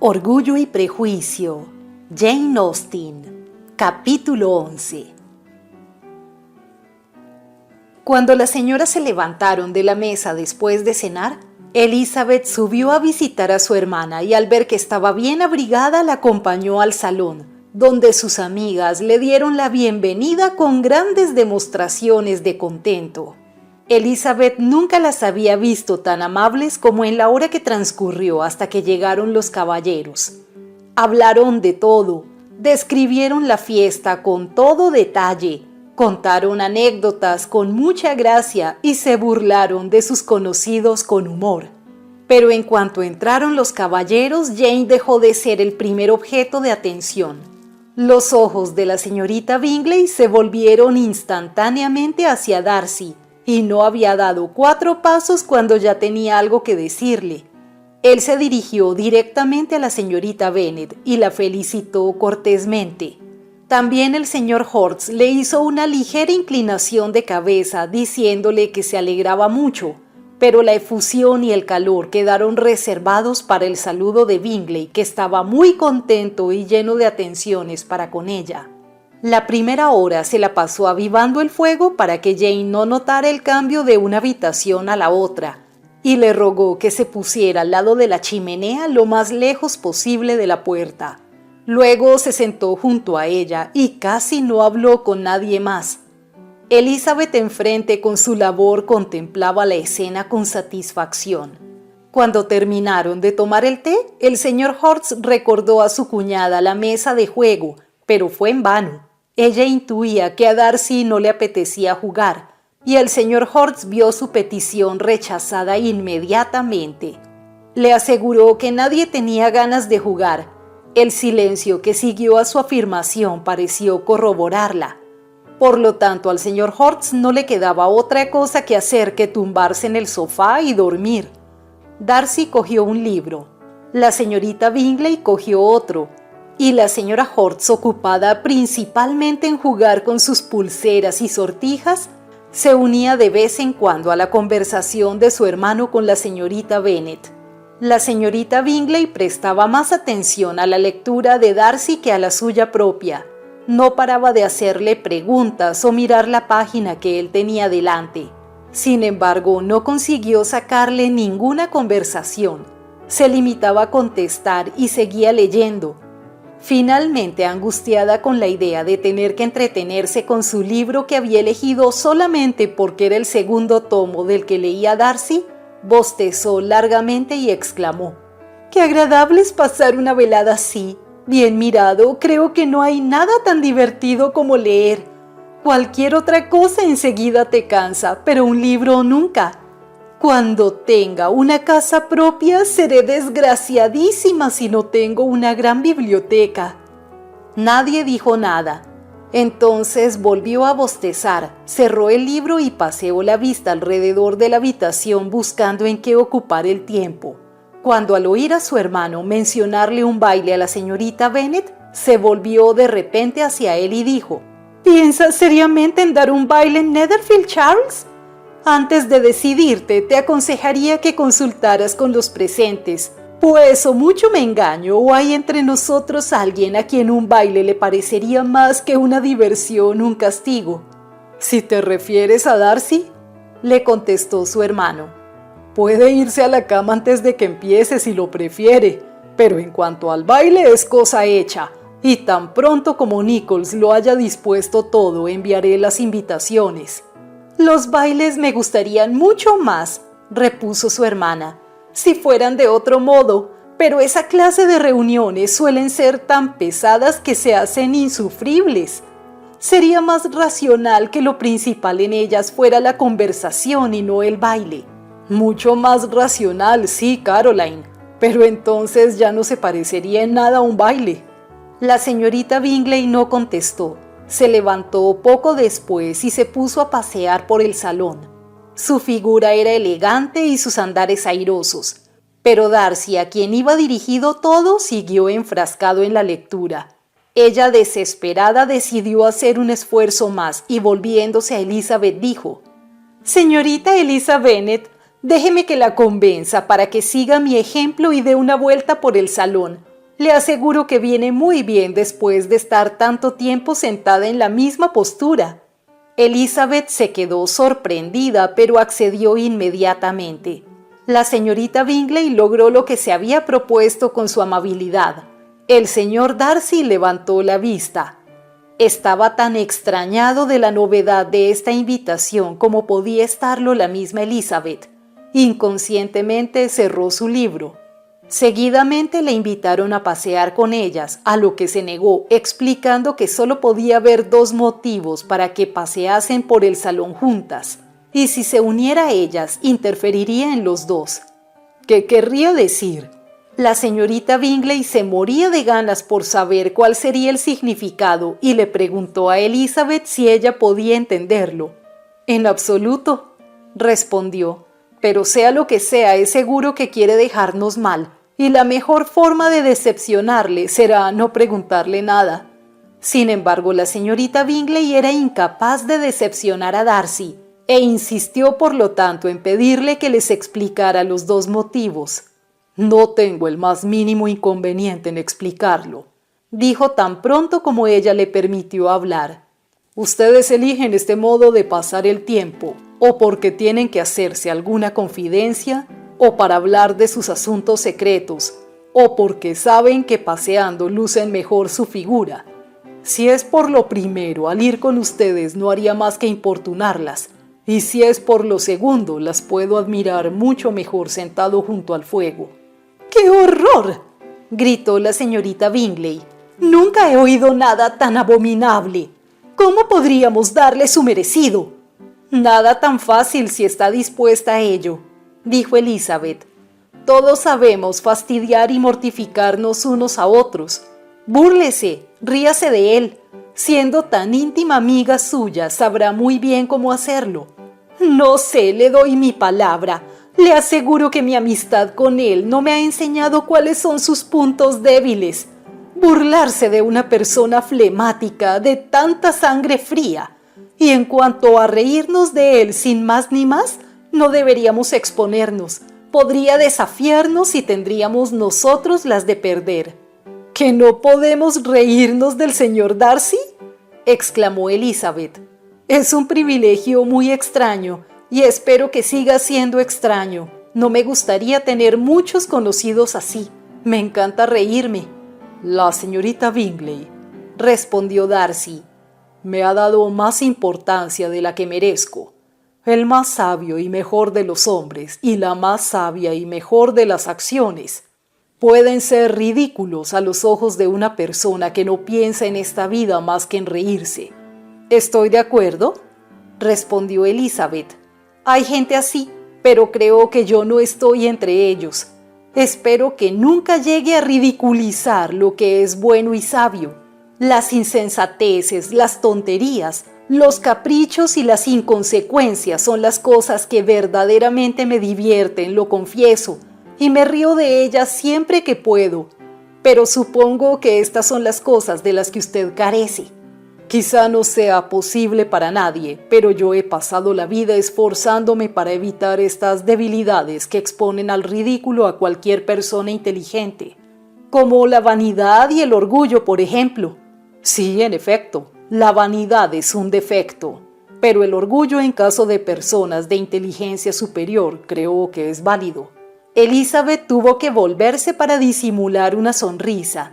Orgullo y Prejuicio, Jane Austen, capítulo 11. Cuando las señoras se levantaron de la mesa después de cenar, Elizabeth subió a visitar a su hermana y al ver que estaba bien abrigada la acompañó al salón, donde sus amigas le dieron la bienvenida con grandes demostraciones de contento. Elizabeth nunca las había visto tan amables como en la hora que transcurrió hasta que llegaron los caballeros. Hablaron de todo, describieron la fiesta con todo detalle, contaron anécdotas con mucha gracia y se burlaron de sus conocidos con humor. Pero en cuanto entraron los caballeros, Jane dejó de ser el primer objeto de atención. Los ojos de la señorita Bingley se volvieron instantáneamente hacia Darcy, y no había dado 4 pasos cuando ya tenía algo que decirle. Él se dirigió directamente a la señorita Bennet y la felicitó cortésmente. También el señor Hortz le hizo una ligera inclinación de cabeza diciéndole que se alegraba mucho, pero la efusión y el calor quedaron reservados para el saludo de Bingley, que estaba muy contento y lleno de atenciones para con ella. La primera hora se la pasó avivando el fuego para que Jane no notara el cambio de una habitación a la otra, y le rogó que se pusiera al lado de la chimenea lo más lejos posible de la puerta. Luego se sentó junto a ella y casi no habló con nadie más. Elizabeth enfrente con su labor contemplaba la escena con satisfacción. Cuando terminaron de tomar el té, el señor Hortz recordó a su cuñada la mesa de juego, pero fue en vano. Ella intuía que a Darcy no le apetecía jugar, y el señor Hortz vio su petición rechazada inmediatamente. Le aseguró que nadie tenía ganas de jugar. El silencio que siguió a su afirmación pareció corroborarla. Por lo tanto, al señor Hortz no le quedaba otra cosa que hacer que tumbarse en el sofá y dormir. Darcy cogió un libro, la señorita Bingley cogió otro, y la señora Hortz, ocupada principalmente en jugar con sus pulseras y sortijas, se unía de vez en cuando a la conversación de su hermano con la señorita Bennet. La señorita Bingley prestaba más atención a la lectura de Darcy que a la suya propia. No paraba de hacerle preguntas o mirar la página que él tenía delante. Sin embargo, no consiguió sacarle ninguna conversación. Se limitaba a contestar y seguía leyendo. Finalmente, angustiada con la idea de tener que entretenerse con su libro que había elegido solamente porque era el segundo tomo del que leía Darcy, bostezó largamente y exclamó: «¡Qué agradable es pasar una velada así! Bien mirado, creo que no hay nada tan divertido como leer. Cualquier otra cosa enseguida te cansa, pero un libro nunca. Cuando tenga una casa propia, seré desgraciadísima si no tengo una gran biblioteca». Nadie dijo nada. Entonces volvió a bostezar, cerró el libro y paseó la vista alrededor de la habitación buscando en qué ocupar el tiempo. Cuando al oír a su hermano mencionarle un baile a la señorita Bennet, se volvió de repente hacia él y dijo: «¿Piensas seriamente en dar un baile en Netherfield, Charles? Antes de decidirte, te aconsejaría que consultaras con los presentes, pues o mucho me engaño o hay entre nosotros alguien a quien un baile le parecería más que una diversión, un castigo». «Si te refieres a Darcy», le contestó su hermano, «puede irse a la cama antes de que empiece si lo prefiere, pero en cuanto al baile es cosa hecha, y tan pronto como Nichols lo haya dispuesto todo, enviaré las invitaciones». «Los bailes me gustarían mucho más», repuso su hermana, «si fueran de otro modo, pero esa clase de reuniones suelen ser tan pesadas que se hacen insufribles. Sería más racional que lo principal en ellas fuera la conversación y no el baile». «Mucho más racional, sí, Caroline, pero entonces ya no se parecería en nada a un baile». La señorita Bingley no contestó. Se levantó poco después y se puso a pasear por el salón. Su figura era elegante y sus andares airosos, pero Darcy, a quien iba dirigido todo, siguió enfrascado en la lectura. Ella, desesperada, decidió hacer un esfuerzo más y volviéndose a Elizabeth dijo: «Señorita Eliza Bennet, déjeme que la convenza para que siga mi ejemplo y dé una vuelta por el salón. Le aseguro que viene muy bien después de estar tanto tiempo sentada en la misma postura. Elizabeth se quedó sorprendida, pero accedió inmediatamente. La señorita Bingley logró lo que se había propuesto con su amabilidad. El señor Darcy levantó la vista. Estaba tan extrañado de la novedad de esta invitación como podía estarlo la misma Elizabeth. Inconscientemente cerró su libro. Seguidamente le invitaron a pasear con ellas, a lo que se negó, explicando que solo podía haber 2 motivos para que paseasen por el salón juntas, y si se uniera a ellas, interferiría en los 2. ¿Qué querría decir? La señorita Bingley se moría de ganas por saber cuál sería el significado y le preguntó a Elizabeth si ella podía entenderlo. En absoluto, respondió. Pero sea lo que sea, es seguro que quiere dejarnos mal, y la mejor forma de decepcionarle será no preguntarle nada. Sin embargo, la señorita Bingley era incapaz de decepcionar a Darcy, e insistió por lo tanto en pedirle que les explicara los 2 motivos. «No tengo el más mínimo inconveniente en explicarlo», dijo tan pronto como ella le permitió hablar. «Ustedes eligen este modo de pasar el tiempo, o porque tienen que hacerse alguna confidencia, o para hablar de sus asuntos secretos, o porque saben que paseando lucen mejor su figura. Si es por lo primero, al ir con ustedes no haría más que importunarlas, y si es por lo segundo, las puedo admirar mucho mejor sentado junto al fuego». «¡Qué horror!», gritó la señorita Bingley. «Nunca he oído nada tan abominable. ¿Cómo podríamos darle su merecido?» «Nada tan fácil si está dispuesta a ello», dijo Elizabeth. «Todos sabemos fastidiar y mortificarnos unos a otros. Búrlese, ríase de él. Siendo tan íntima amiga suya, sabrá muy bien cómo hacerlo». «No sé, le doy mi palabra. Le aseguro que mi amistad con él no me ha enseñado cuáles son sus puntos débiles. Burlarse de una persona flemática, de tanta sangre fría. Y en cuanto a reírnos de él sin más ni más, no deberíamos exponernos. Podría desafiarnos y tendríamos nosotros las de perder». «¿Que no podemos reírnos del señor Darcy?», exclamó Elizabeth. «Es un privilegio muy extraño y espero que siga siendo extraño. No me gustaría tener muchos conocidos así. Me encanta reírme». «La señorita Bingley», respondió Darcy, «me ha dado más importancia de la que merezco. El más sabio y mejor de los hombres y la más sabia y mejor de las acciones pueden ser ridículos a los ojos de una persona que no piensa en esta vida más que en reírse». «Estoy de acuerdo», respondió Elizabeth. «Hay gente así, pero creo que yo no estoy entre ellos. Espero que nunca llegue a ridiculizar lo que es bueno y sabio. Las insensateces, las tonterías, los caprichos y las inconsecuencias son las cosas que verdaderamente me divierten, lo confieso, y me río de ellas siempre que puedo. Pero supongo que estas son las cosas de las que usted carece. Quizá no sea posible para nadie, pero yo he pasado la vida esforzándome para evitar estas debilidades que exponen al ridículo a cualquier persona inteligente, como la vanidad y el orgullo, por ejemplo. Sí, en efecto, la vanidad es un defecto, pero el orgullo en caso de personas de inteligencia superior creo que es válido». Elizabeth tuvo que volverse para disimular una sonrisa.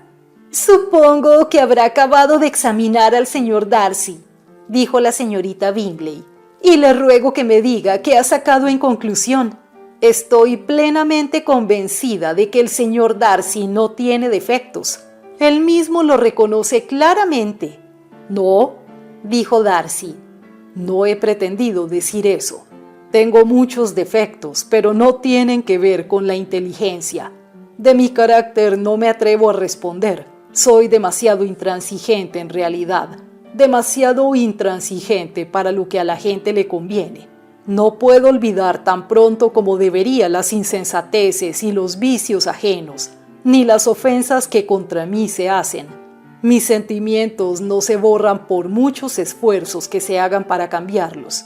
«Supongo que habrá acabado de examinar al señor Darcy», dijo la señorita Bingley, «y le ruego que me diga qué ha sacado en conclusión. Estoy plenamente convencida de que el señor Darcy no tiene defectos. Él mismo lo reconoce claramente». «No», dijo Darcy, «no he pretendido decir eso. Tengo muchos defectos, pero no tienen que ver con la inteligencia. De mi carácter no me atrevo a responder. Soy demasiado intransigente en realidad, demasiado intransigente para lo que a la gente le conviene. No puedo olvidar tan pronto como debería las insensateces y los vicios ajenos, ni las ofensas que contra mí se hacen. Mis sentimientos no se borran por muchos esfuerzos que se hagan para cambiarlos.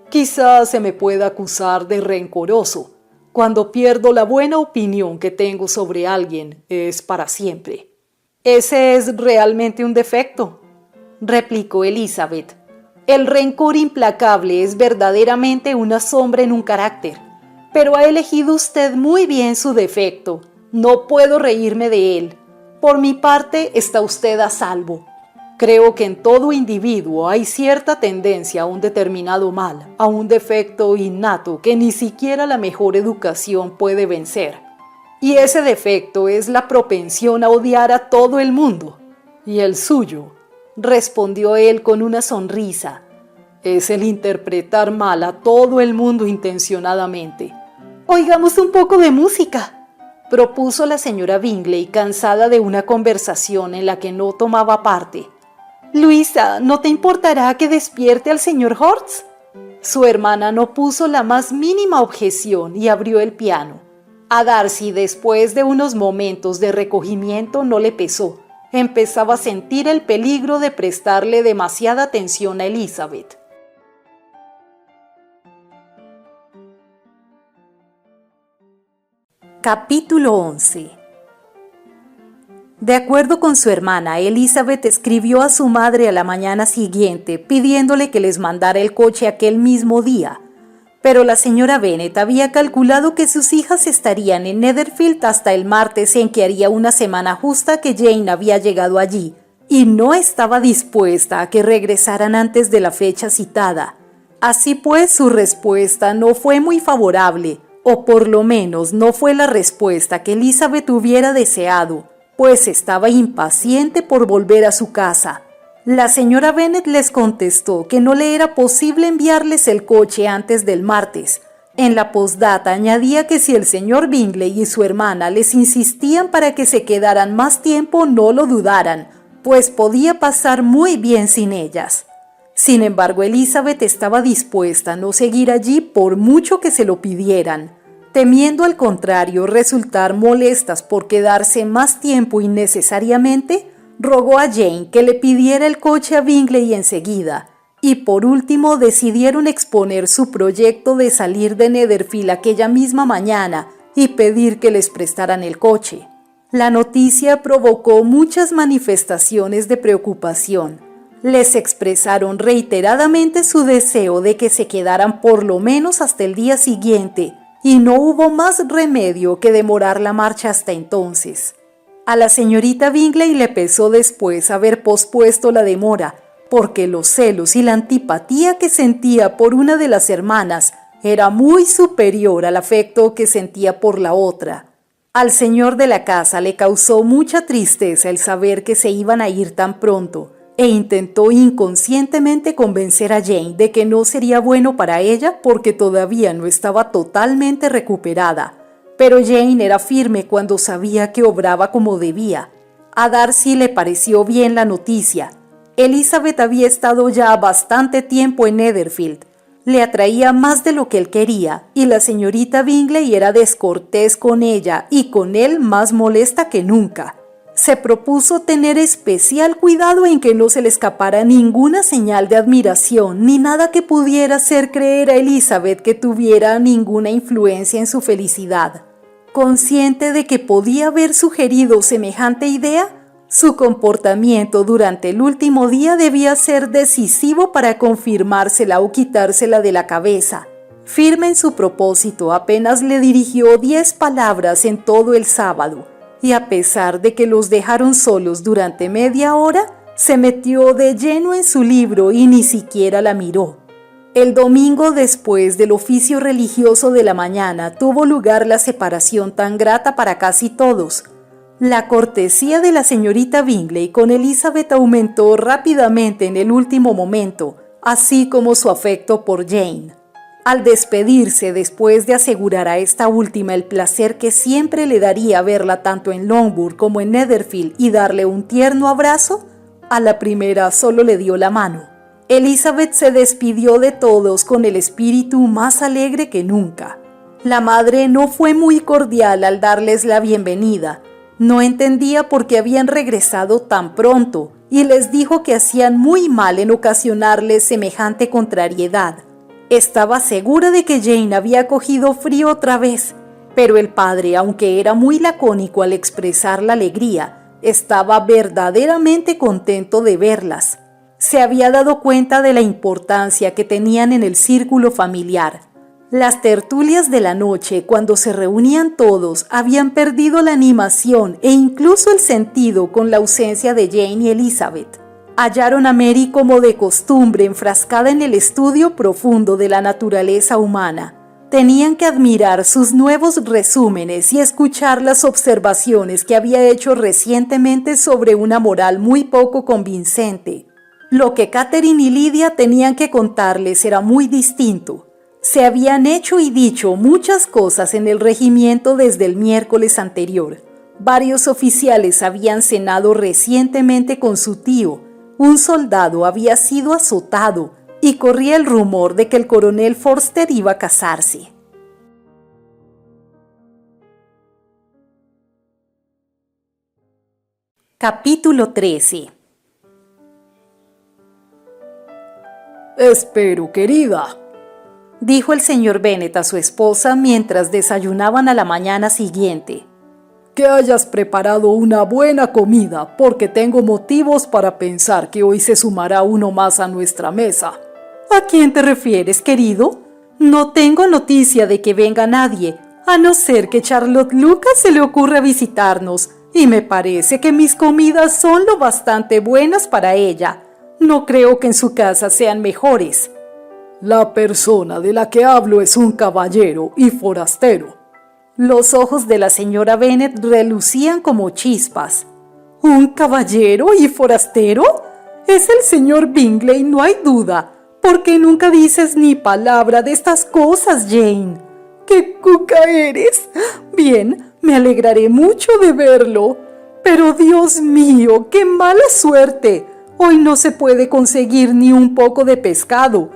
Quizás se me pueda acusar de rencoroso, Cuando pierdo la buena opinión que tengo sobre alguien, es para siempre. Ese es realmente un defecto, replicó Elizabeth. El rencor implacable es verdaderamente una sombra en un carácter, pero ha elegido usted muy bien su defecto. No puedo reírme de él. Por mi parte, está usted a salvo. Creo que en todo individuo hay cierta tendencia a un determinado mal, a un defecto innato que ni siquiera la mejor educación puede vencer. Y ese defecto es la propensión a odiar a todo el mundo. ¿Y el suyo?, respondió él con una sonrisa. Es el interpretar mal a todo el mundo intencionadamente. Oigamos un poco de música, propuso la señora Bingley, cansada de una conversación en la que no tomaba parte. Luisa, ¿no te importará que despierte al señor Hortz? Su hermana no puso la más mínima objeción y abrió el piano. A Darcy, después de unos momentos de recogimiento, no le pesó. Empezaba a sentir el peligro de prestarle demasiada atención a Elizabeth. Capítulo 11. De acuerdo con su hermana, Elizabeth escribió a su madre a la mañana siguiente pidiéndole que les mandara el coche aquel mismo día, pero la señora Bennet había calculado que sus hijas estarían en Netherfield hasta el martes, en que haría una semana justa que Jane había llegado allí, y no estaba dispuesta a que regresaran antes de la fecha citada. Así pues, su respuesta no fue muy favorable, o por lo menos no fue la respuesta que Elizabeth hubiera deseado, pues estaba impaciente por volver a su casa. La señora Bennet les contestó que no le era posible enviarles el coche antes del martes. En la postdata añadía que si el señor Bingley y su hermana les insistían para que se quedaran más tiempo, no lo dudaran, pues podía pasar muy bien sin ellas. Sin embargo, Elizabeth estaba dispuesta a no seguir allí por mucho que se lo pidieran. Temiendo al contrario resultar molestas por quedarse más tiempo innecesariamente, rogó a Jane que le pidiera el coche a Bingley enseguida, y por último decidieron exponer su proyecto de salir de Netherfield aquella misma mañana y pedir que les prestaran el coche. La noticia provocó muchas manifestaciones de preocupación. Les expresaron reiteradamente su deseo de que se quedaran por lo menos hasta el día siguiente, y no hubo más remedio que demorar la marcha hasta entonces. A la señorita Bingley le pesó después haber pospuesto la demora, porque los celos y la antipatía que sentía por una de las hermanas era muy superior al afecto que sentía por la otra. Al señor de la casa le causó mucha tristeza el saber que se iban a ir tan pronto, e intentó inconscientemente convencer a Jane de que no sería bueno para ella porque todavía no estaba totalmente recuperada. Pero Jane era firme cuando sabía que obraba como debía. A Darcy le pareció bien la noticia. Elizabeth había estado ya bastante tiempo en Netherfield. Le atraía más de lo que él quería, y la señorita Bingley era descortés con ella y con él más molesta que nunca. Se propuso tener especial cuidado en que no se le escapara ninguna señal de admiración ni nada que pudiera hacer creer a Elizabeth que tuviera ninguna influencia en su felicidad. Consciente de que podía haber sugerido semejante idea, su comportamiento durante el último día debía ser decisivo para confirmársela o quitársela de la cabeza. Firme en su propósito, apenas le dirigió 10 palabras en todo el sábado. Y a pesar de que los dejaron solos durante media hora, se metió de lleno en su libro y ni siquiera la miró. El domingo, después del oficio religioso de la mañana, tuvo lugar la separación tan grata para casi todos. La cortesía de la señorita Bingley con Elizabeth aumentó rápidamente en el último momento, así como su afecto por Jane. Al despedirse, después de asegurar a esta última el placer que siempre le daría verla tanto en Longbourn como en Netherfield y darle un tierno abrazo, a la primera solo le dio la mano. Elizabeth se despidió de todos con el espíritu más alegre que nunca. La madre no fue muy cordial al darles la bienvenida. No entendía por qué habían regresado tan pronto y les dijo que hacían muy mal en ocasionarles semejante contrariedad. Estaba segura de que Jane había cogido frío otra vez Pero el padre, aunque era muy lacónico al expresar la alegría, estaba verdaderamente contento de verlas. Se había dado cuenta de la importancia que tenían en el círculo familiar. Las tertulias de la noche, cuando se reunían todos, habían perdido la animación e incluso el sentido con la ausencia de Jane y Elizabeth. Hallaron a Mary como de costumbre enfrascada en el estudio profundo de la naturaleza humana. Tenían que admirar sus nuevos resúmenes y escuchar las observaciones que había hecho recientemente sobre una moral muy poco convincente. Lo que Catherine y Lydia tenían que contarles era muy distinto. Se habían hecho y dicho muchas cosas en el regimiento desde el miércoles anterior. Varios oficiales habían cenado recientemente con su tío. Un soldado había sido azotado y corría el rumor de que el coronel Forster iba a casarse. Capítulo 13. Espero, querida, dijo el señor Bennet a su esposa mientras desayunaban a la mañana siguiente, que hayas preparado una buena comida, porque tengo motivos para pensar que hoy se sumará uno más a nuestra mesa. ¿A quién te refieres, querido? No tengo noticia de que venga nadie, a no ser que Charlotte Lucas se le ocurra visitarnos, y me parece que mis comidas son lo bastante buenas para ella. No creo que en su casa sean mejores. La persona de la que hablo es un caballero y forastero. Los ojos de la señora Bennet relucían como chispas. ¿Un caballero y forastero? Es el señor Bingley, no hay duda. ¿Por qué nunca dices ni palabra de estas cosas, Jane? ¡Qué cuca eres! Bien, me alegraré mucho de verlo. Pero Dios mío, qué mala suerte. Hoy no se puede conseguir ni un poco de pescado.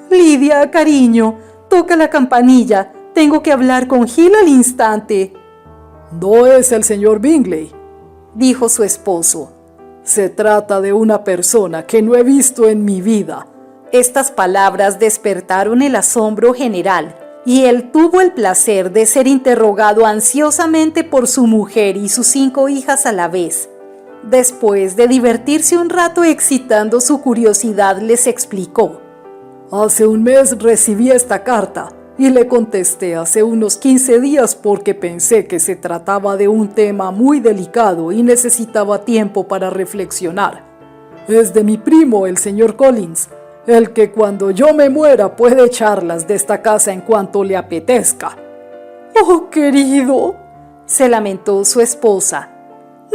Lydia, cariño, toca la campanilla. Tengo que hablar con Gil al instante. No es el señor Bingley, dijo su esposo. Se trata de una persona que no he visto en mi vida. Estas palabras despertaron el asombro general, y él tuvo el placer de ser interrogado ansiosamente por su mujer y sus 5 hijas a la vez. Después de divertirse un rato excitando su curiosidad, les explicó. Hace un mes recibí esta carta y le contesté hace unos 15 días porque pensé que se trataba de un tema muy delicado y necesitaba tiempo para reflexionar. Es de mi primo, el señor Collins, el que cuando yo me muera puede echarlas de esta casa en cuanto le apetezca. ¡Oh, querido!, se lamentó su esposa.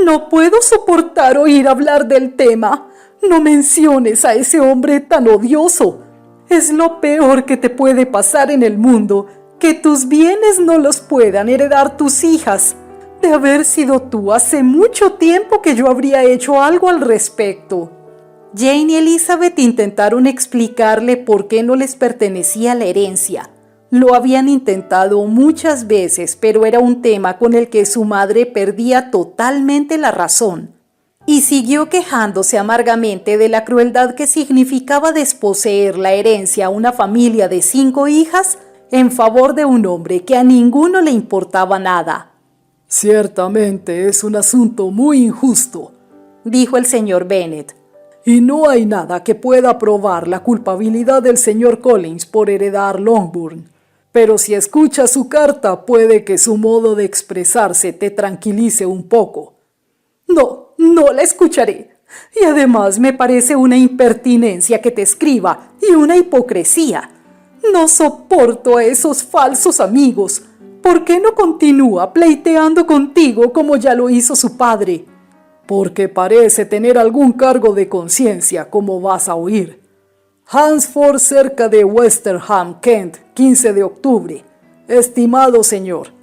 No puedo soportar oír hablar del tema. No menciones a ese hombre tan odioso. Es lo peor que te puede pasar en el mundo, que tus bienes no los puedan heredar tus hijas. De haber sido tú, hace mucho tiempo que yo habría hecho algo al respecto. Jane y Elizabeth intentaron explicarle por qué no les pertenecía la herencia. Lo habían intentado muchas veces, pero era un tema con el que su madre perdía totalmente la razón. Y siguió quejándose amargamente de la crueldad que significaba desposeer la herencia a una familia de 5 hijas en favor de un hombre que a ninguno le importaba nada. Ciertamente es un asunto muy injusto, dijo el señor Bennet. Y no hay nada que pueda probar la culpabilidad del señor Collins por heredar Longbourn. Pero si escuchas su carta, puede que su modo de expresarse te tranquilice un poco. No la escucharé. Y además me parece una impertinencia que te escriba y una hipocresía. No soporto a esos falsos amigos. ¿Por qué no continúa pleiteando contigo como ya lo hizo su padre? Porque parece tener algún cargo de conciencia, como vas a oír. Hansford, cerca de Westerham, Kent, 15 de octubre. Estimado señor,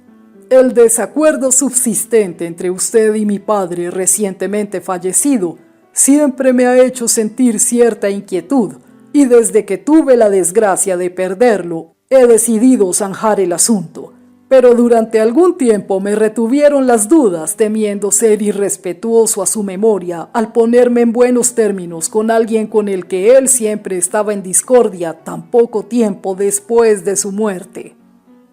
el desacuerdo subsistente entre usted y mi padre recientemente fallecido siempre me ha hecho sentir cierta inquietud, y desde que tuve la desgracia de perderlo, he decidido zanjar el asunto. Pero durante algún tiempo me retuvieron las dudas, temiendo ser irrespetuoso a su memoria al ponerme en buenos términos con alguien con el que él siempre estaba en discordia tan poco tiempo después de su muerte.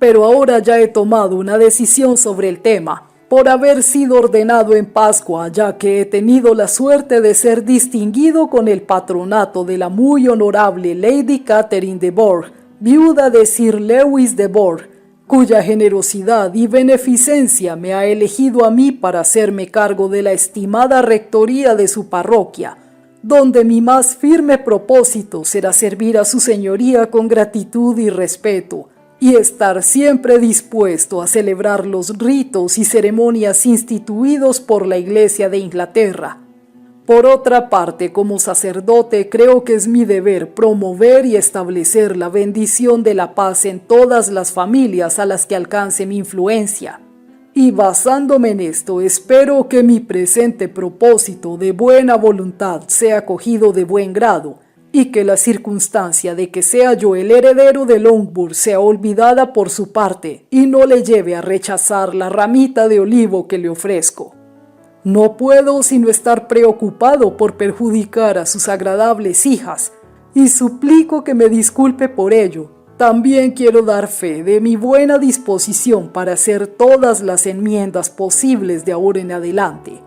pero ahora ya he tomado una decisión sobre el tema, por haber sido ordenado en Pascua, ya que he tenido la suerte de ser distinguido con el patronato de la muy honorable Lady Catherine de Bourgh, viuda de Sir Lewis de Bourgh, cuya generosidad y beneficencia me ha elegido a mí para hacerme cargo de la estimada rectoría de su parroquia, donde mi más firme propósito será servir a su señoría con gratitud y respeto, y estar siempre dispuesto a celebrar los ritos y ceremonias instituidos por la Iglesia de Inglaterra. Por otra parte, como sacerdote, creo que es mi deber promover y establecer la bendición de la paz en todas las familias a las que alcance mi influencia. Y basándome en esto, espero que mi presente propósito de buena voluntad sea acogido de buen grado, y que la circunstancia de que sea yo el heredero de Longbourn sea olvidada por su parte y no le lleve a rechazar la ramita de olivo que le ofrezco. No puedo sino estar preocupado por perjudicar a sus agradables hijas, y suplico que me disculpe por ello. También quiero dar fe de mi buena disposición para hacer todas las enmiendas posibles de ahora en adelante.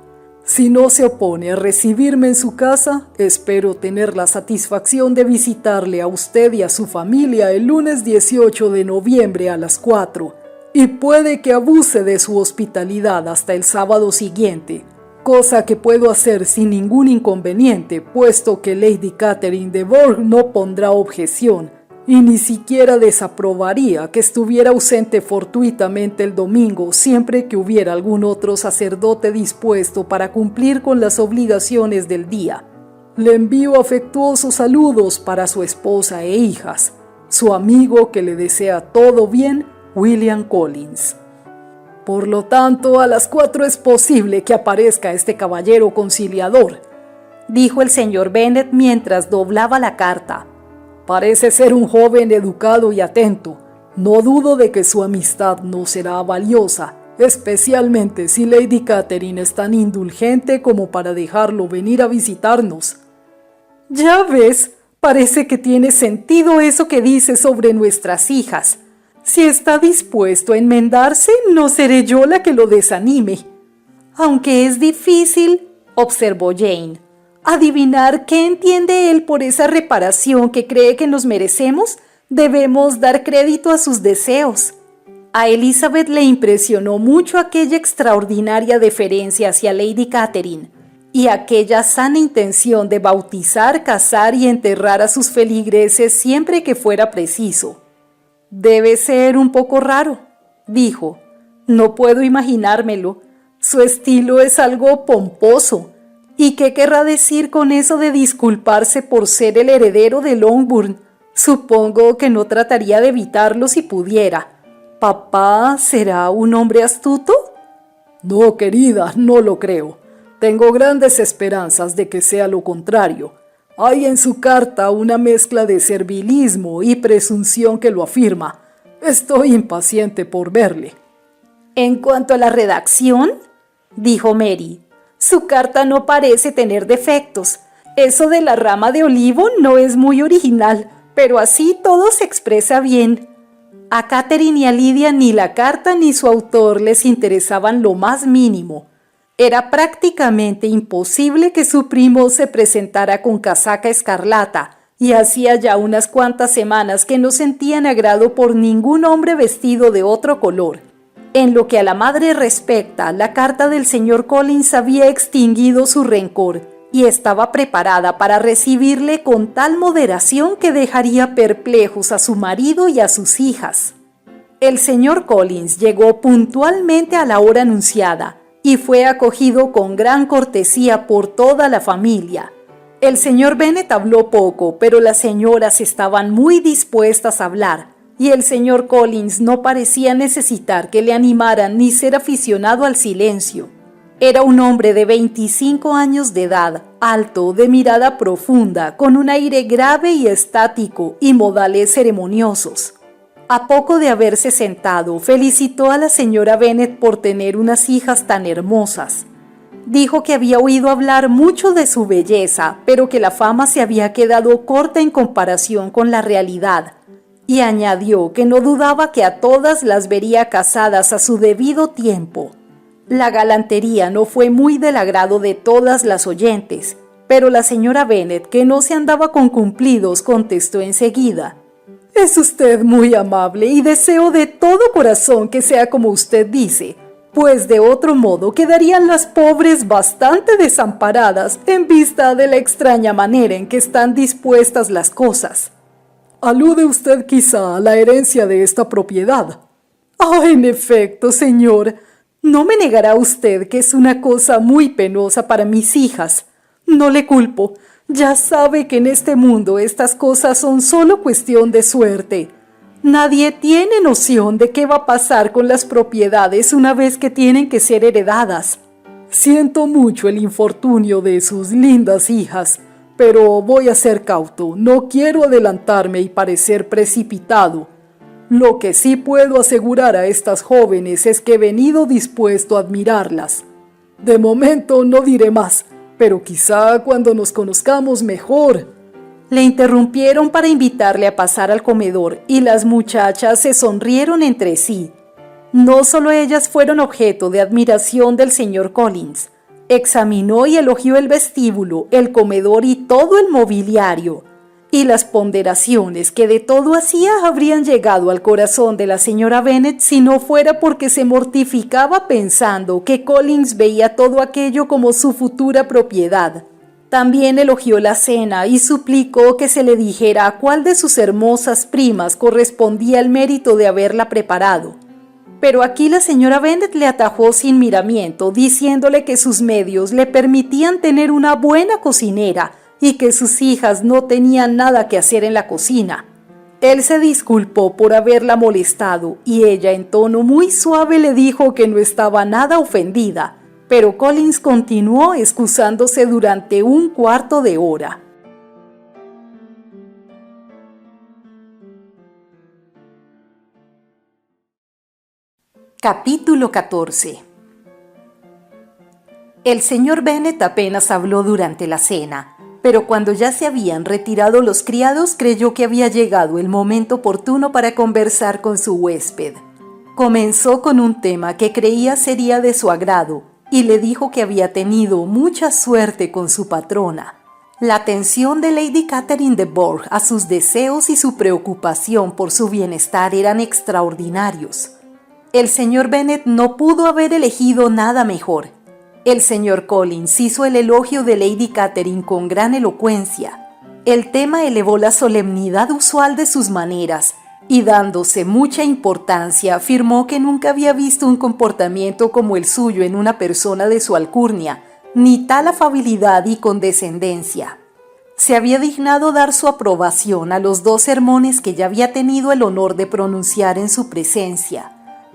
Si no se opone a recibirme en su casa, espero tener la satisfacción de visitarle a usted y a su familia el lunes 18 de noviembre a las 4, y puede que abuse de su hospitalidad hasta el sábado siguiente, cosa que puedo hacer sin ningún inconveniente, puesto que Lady Catherine de Bourgh no pondrá objeción, y ni siquiera desaprobaría que estuviera ausente fortuitamente el domingo siempre que hubiera algún otro sacerdote dispuesto para cumplir con las obligaciones del día. Le envío afectuosos saludos para su esposa e hijas. Su amigo que le desea todo bien, William Collins. Por lo tanto, a las 4 es posible que aparezca este caballero conciliador, dijo el señor Bennet mientras doblaba la carta. Parece ser un joven educado y atento. No dudo de que su amistad no será valiosa, especialmente si Lady Catherine es tan indulgente como para dejarlo venir a visitarnos. Ya ves, parece que tiene sentido eso que dice sobre nuestras hijas. Si está dispuesto a enmendarse, no seré yo la que lo desanime. Aunque es difícil, observó Jane, adivinar qué entiende él por esa reparación que cree que nos merecemos, debemos dar crédito a sus deseos. A Elizabeth le impresionó mucho aquella extraordinaria deferencia hacia Lady Catherine y aquella sana intención de bautizar, casar y enterrar a sus feligreses siempre que fuera preciso. Debe ser un poco raro, dijo. No puedo imaginármelo. Su estilo es algo pomposo. ¿Y qué querrá decir con eso de disculparse por ser el heredero de Longbourn? Supongo que no trataría de evitarlo si pudiera. ¿Papá será un hombre astuto? No, querida, no lo creo. Tengo grandes esperanzas de que sea lo contrario. Hay en su carta una mezcla de servilismo y presunción que lo afirma. Estoy impaciente por verle. En cuanto a la redacción, dijo Mary, su carta no parece tener defectos. Eso de la rama de olivo no es muy original, pero así todo se expresa bien. A Catherine y a Lydia ni la carta ni su autor les interesaban lo más mínimo. Era prácticamente imposible que su primo se presentara con casaca escarlata, y hacía ya unas cuantas semanas que no sentían agrado por ningún hombre vestido de otro color. En lo que a la madre respecta, la carta del señor Collins había extinguido su rencor y estaba preparada para recibirle con tal moderación que dejaría perplejos a su marido y a sus hijas. El señor Collins llegó puntualmente a la hora anunciada y fue acogido con gran cortesía por toda la familia. El señor Bennet habló poco, pero las señoras estaban muy dispuestas a hablar, y el señor Collins no parecía necesitar que le animaran ni ser aficionado al silencio. Era un hombre de 25 años de edad, alto, de mirada profunda, con un aire grave y estático y modales ceremoniosos. A poco de haberse sentado, felicitó a la señora Bennet por tener unas hijas tan hermosas. Dijo que había oído hablar mucho de su belleza, pero que la fama se había quedado corta en comparación con la realidad, y añadió que no dudaba que a todas las vería casadas a su debido tiempo. La galantería no fue muy del agrado de todas las oyentes, pero la señora Bennet, que no se andaba con cumplidos, contestó enseguida: «Es usted muy amable y deseo de todo corazón que sea como usted dice, pues de otro modo quedarían las pobres bastante desamparadas en vista de la extraña manera en que están dispuestas las cosas». ¿Alude usted quizá a la herencia de esta propiedad? «Ah, en efecto, señor. No me negará usted que es una cosa muy penosa para mis hijas. No le culpo. Ya sabe que en este mundo estas cosas son solo cuestión de suerte. Nadie tiene noción de qué va a pasar con las propiedades una vez que tienen que ser heredadas». Siento mucho el infortunio de sus lindas hijas, pero voy a ser cauto. No quiero adelantarme y parecer precipitado. Lo que sí puedo asegurar a estas jóvenes es que he venido dispuesto a admirarlas. De momento no diré más, pero quizá cuando nos conozcamos mejor. Le interrumpieron para invitarle a pasar al comedor y las muchachas se sonrieron entre sí. No solo ellas fueron objeto de admiración del señor Collins. Examinó y elogió el vestíbulo, el comedor y todo el mobiliario. Y las ponderaciones que de todo hacía habrían llegado al corazón de la señora Bennet si no fuera porque se mortificaba pensando que Collins veía todo aquello como su futura propiedad. También elogió la cena y suplicó que se le dijera a cuál de sus hermosas primas correspondía el mérito de haberla preparado. Pero aquí la señora Bennet le atajó sin miramiento, diciéndole que sus medios le permitían tener una buena cocinera y que sus hijas no tenían nada que hacer en la cocina. Él se disculpó por haberla molestado y ella en tono muy suave le dijo que no estaba nada ofendida, pero Collins continuó excusándose durante un cuarto de hora. Capítulo 14. El señor Bennet apenas habló durante la cena, pero cuando ya se habían retirado los criados creyó que había llegado el momento oportuno para conversar con su huésped. Comenzó con un tema que creía sería de su agrado y le dijo que había tenido mucha suerte con su patrona. La atención de Lady Catherine de Bourgh a sus deseos y su preocupación por su bienestar eran extraordinarios. El señor Bennet no pudo haber elegido nada mejor. El señor Collins hizo el elogio de Lady Catherine con gran elocuencia. El tema elevó la solemnidad usual de sus maneras y, dándose mucha importancia, afirmó que nunca había visto un comportamiento como el suyo en una persona de su alcurnia, ni tal afabilidad y condescendencia. Se había dignado dar su aprobación a los 2 sermones que ya había tenido el honor de pronunciar en su presencia.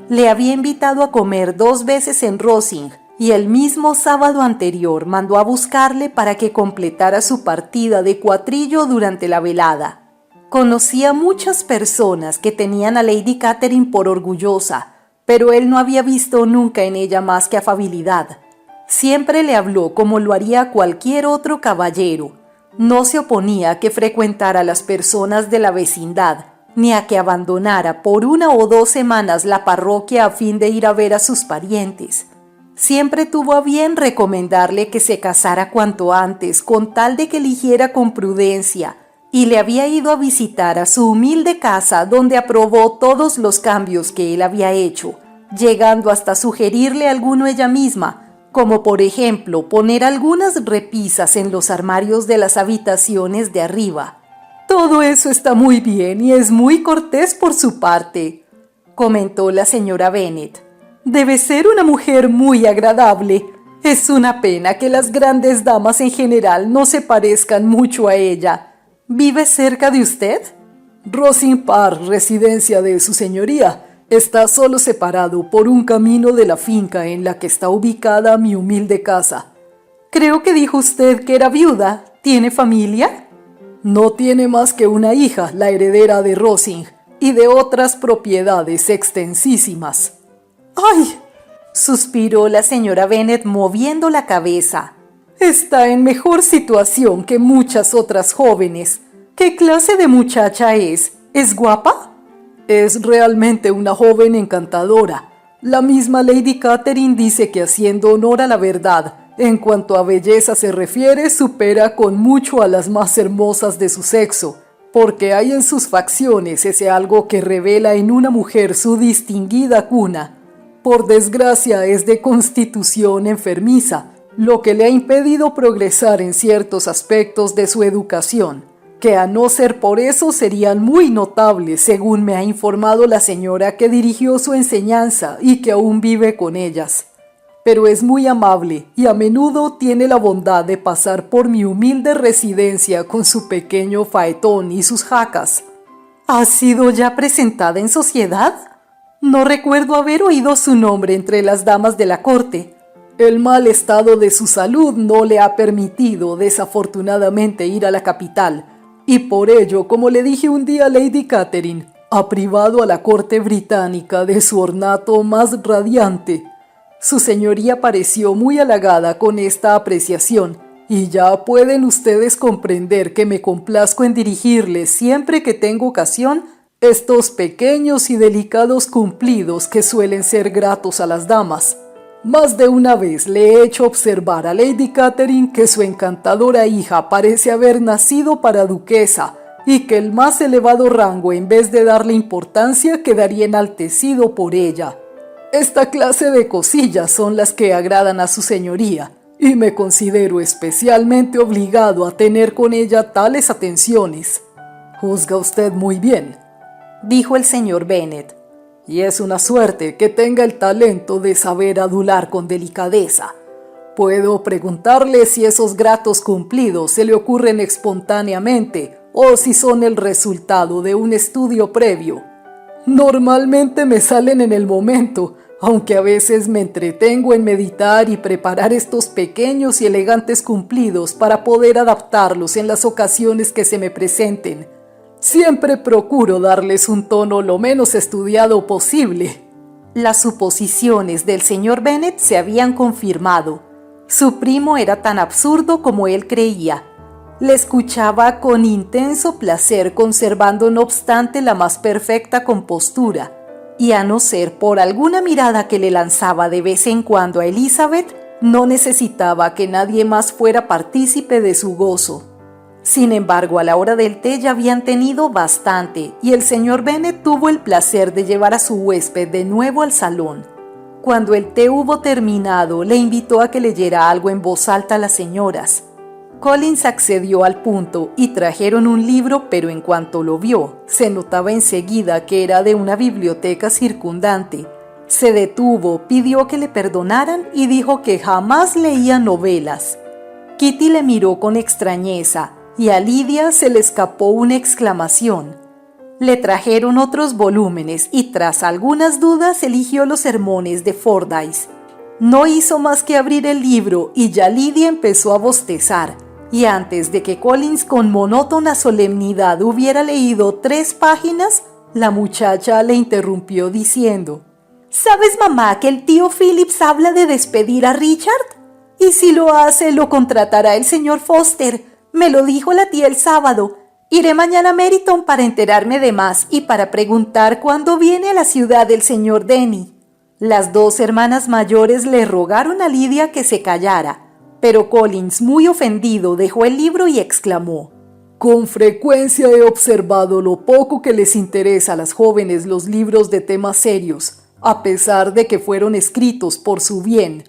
Le había invitado a comer 2 veces en Rosings y el mismo sábado anterior mandó a buscarle para que completara su partida de cuatrillo durante la velada. Conocía muchas personas que tenían a Lady Catherine por orgullosa, pero él no había visto nunca en ella más que afabilidad. Siempre le habló como lo haría cualquier otro caballero. No se oponía a que frecuentara a las personas de la vecindad, ni a que abandonara por 1 o 2 semanas la parroquia a fin de ir a ver a sus parientes. Siempre tuvo a bien recomendarle que se casara cuanto antes, con tal de que eligiera con prudencia, y le había ido a visitar a su humilde casa, donde aprobó todos los cambios que él había hecho, llegando hasta sugerirle alguno ella misma, como por ejemplo poner algunas repisas en los armarios de las habitaciones de arriba. «Todo eso está muy bien y es muy cortés por su parte», comentó la señora Bennet. «Debe ser una mujer muy agradable. Es una pena que las grandes damas en general no se parezcan mucho a ella. ¿Vive cerca de usted?» Rosings Park, residencia de su señoría, está solo separado por un camino de la finca en la que está ubicada mi humilde casa. «Creo que dijo usted que era viuda. ¿Tiene familia?» «No tiene más que una hija, la heredera de Rosings, y de otras propiedades extensísimas». «¡Ay!», suspiró la señora Bennet moviendo la cabeza. «Está en mejor situación que muchas otras jóvenes. ¿Qué clase de muchacha es? ¿Es guapa? Es realmente una joven encantadora. La misma Lady Catherine dice que, haciendo honor a la verdad, en cuanto a belleza se refiere, supera con mucho a las más hermosas de su sexo, porque hay en sus facciones ese algo que revela en una mujer su distinguida cuna. Por desgracia es de constitución enfermiza, lo que le ha impedido progresar en ciertos aspectos de su educación, que a no ser por eso serían muy notables, según me ha informado la señora que dirigió su enseñanza y que aún vive con ellas. Pero es muy amable y a menudo tiene la bondad de pasar por mi humilde residencia con su pequeño faetón y sus jacas. ¿Ha sido ya presentada en sociedad? No recuerdo haber oído su nombre entre las damas de la corte. El mal estado de su salud no le ha permitido, desafortunadamente, ir a la capital, y por ello, como le dije un día a Lady Catherine, ha privado a la corte británica de su ornato más radiante. Su señoría pareció muy halagada con esta apreciación, y ya pueden ustedes comprender que me complazco en dirigirles siempre que tengo ocasión estos pequeños y delicados cumplidos que suelen ser gratos a las damas. Más de una vez le he hecho observar a Lady Catherine que su encantadora hija parece haber nacido para duquesa y que el más elevado rango, en vez de darle importancia, quedaría enaltecido por ella. Esta clase de cosillas son las que agradan a su señoría, y me considero especialmente obligado a tener con ella tales atenciones. Juzga usted muy bien, dijo el señor Bennet. Y es una suerte que tenga el talento de saber adular con delicadeza. Puedo preguntarle si esos gratos cumplidos se le ocurren espontáneamente o si son el resultado de un estudio previo. Normalmente me salen en el momento, aunque a veces me entretengo en meditar y preparar estos pequeños y elegantes cumplidos para poder adaptarlos en las ocasiones que se me presenten. Siempre procuro darles un tono lo menos estudiado posible. Las suposiciones del señor Bennet se habían confirmado. Su primo era tan absurdo como él creía. Le escuchaba con intenso placer, conservando no obstante la más perfecta compostura, y a no ser por alguna mirada que le lanzaba de vez en cuando a Elizabeth, no necesitaba que nadie más fuera partícipe de su gozo. Sin embargo, a la hora del té ya habían tenido bastante, y el señor Bennet tuvo el placer de llevar a su huésped de nuevo al salón. Cuando el té hubo terminado, le invitó a que leyera algo en voz alta a las señoras. Collins accedió al punto y trajeron un libro, pero en cuanto lo vio, se notaba enseguida que era de una biblioteca circundante. Se detuvo, pidió que le perdonaran y dijo que jamás leía novelas. Kitty le miró con extrañeza y a Lidia se le escapó una exclamación. Le trajeron otros volúmenes y tras algunas dudas eligió los sermones de Fordyce. No hizo más que abrir el libro y ya Lidia empezó a bostezar, y antes de que Collins con monótona solemnidad hubiera leído 3 páginas, la muchacha le interrumpió diciendo: ¿Sabes, mamá, que el tío Phillips habla de despedir a Richard? Y si lo hace, lo contratará el señor Foster. Me lo dijo la tía el sábado. Iré mañana a Meryton para enterarme de más y para preguntar cuándo viene a la ciudad el señor Denny. Las 2 hermanas mayores le rogaron a Lidia que se callara, pero Collins, muy ofendido, dejó el libro y exclamó: Con frecuencia he observado lo poco que les interesa a las jóvenes los libros de temas serios, a pesar de que fueron escritos por su bien.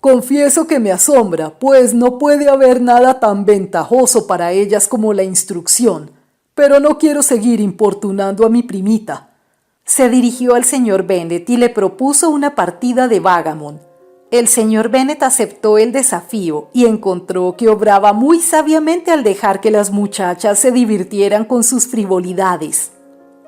Confieso que me asombra, pues no puede haber nada tan ventajoso para ellas como la instrucción, pero no quiero seguir importunando a mi primita. Se dirigió al señor Bennet y le propuso una partida de Vagamon. El señor Bennet aceptó el desafío y encontró que obraba muy sabiamente al dejar que las muchachas se divirtieran con sus frivolidades.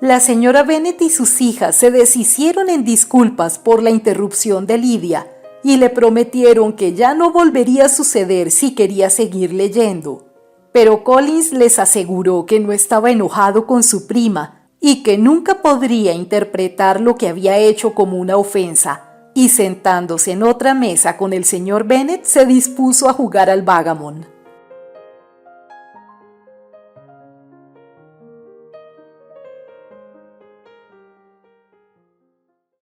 La señora Bennet y sus hijas se deshicieron en disculpas por la interrupción de Lidia, y le prometieron que ya no volvería a suceder si quería seguir leyendo. Pero Collins les aseguró que no estaba enojado con su prima y que nunca podría interpretar lo que había hecho como una ofensa, y sentándose en otra mesa con el señor Bennet se dispuso a jugar al Vagamon.